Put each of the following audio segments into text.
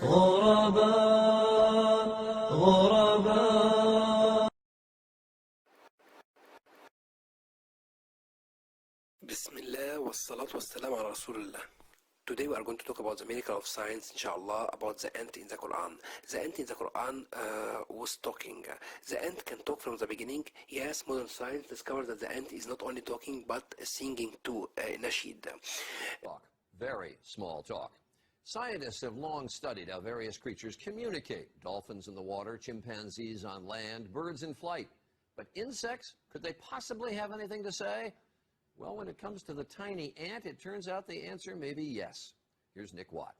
غرباء غرباء. Bismillah wassalat wassalam ala Rasulullah. Today we are going to talk about the miracle of science, inshallah, about the ant in the Quran. The ant in the Quran was talking. The ant can talk from the beginning. Yes, modern science discovered that the ant is not only talking but singing too, nasheed. Talk. Very small talk. Scientists have long studied how various creatures communicate. Dolphins in the water, chimpanzees on land, birds in flight. But insects, could they possibly have anything to say? Well, when it comes to the tiny ant, it turns out the answer may be yes. Here's Nick Watt.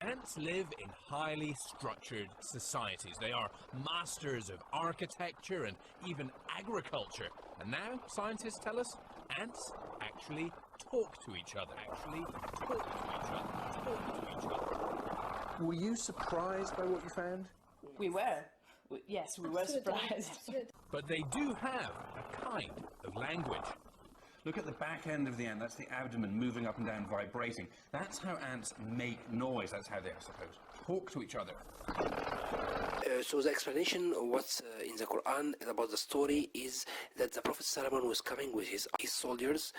Ants live in highly structured societies. They are masters of architecture and even agriculture. And now scientists tell us ants actually talk to each other. Were you surprised by what you found? We were. Yes, we were surprised. But they do have a kind of language. Look at the back end of the ant. That's the abdomen moving up and down, vibrating. That's how ants make noise. That's how they, I suppose, talk to each other. So the explanation of what's in the Quran about the story is that the Prophet Solomon was coming with his soldiers,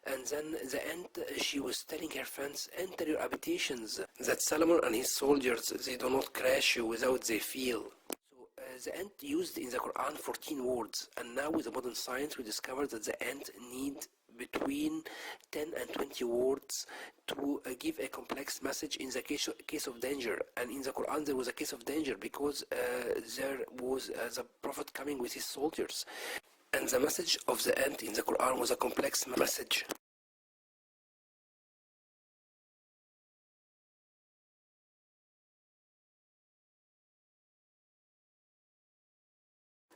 and then the ant, she was telling her friends, enter your habitations, that Solomon and his soldiers, they do not crash you without they feel. The ant used in the Quran 14 words, and now with the modern science we discovered that the ant need between 10 and 20 words to give a complex message in the case of danger. And in the Quran there was a case of danger because there was the Prophet coming with his soldiers, and the message of the ant in the Quran was a complex message.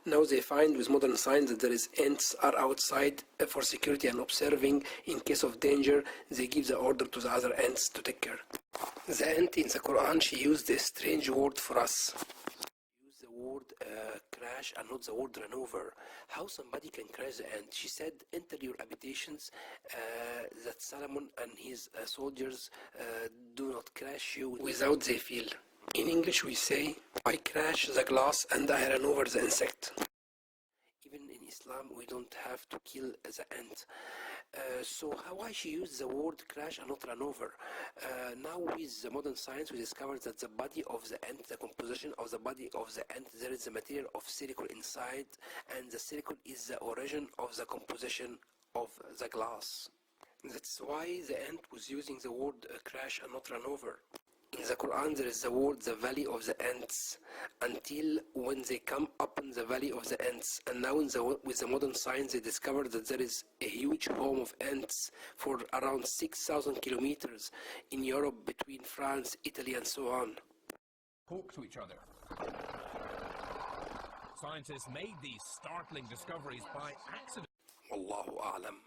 Now they find with modern science that there is ants are outside for security and observing. In case of danger, they give the order to the other ants to take care. The ant in the Quran, she used a strange word for us. She used the word crash and not the word run over. How somebody can crash the ant? She said, enter your habitations, that Solomon and his soldiers do not crash you without they feel. In English we say, I crash the glass and I run over the insect. Even in Islam we don't have to kill the ant. So why she used the word crash and not run over? Now with the modern science we discovered that the body of the ant, the composition of the body of the ant, there is a material of silicon inside, and the silicon is the origin of the composition of the glass. That's why the ant was using the word crash and not run over. In the Quran there is the word the valley of the ants, until when they come up in the valley of the ants. And now with the modern science they discovered that there is a huge home of ants for around 6,000 kilometers in Europe, between France, Italy and so on. Talk to each other. Scientists made these startling discoveries by accident. Wallahu a'lam.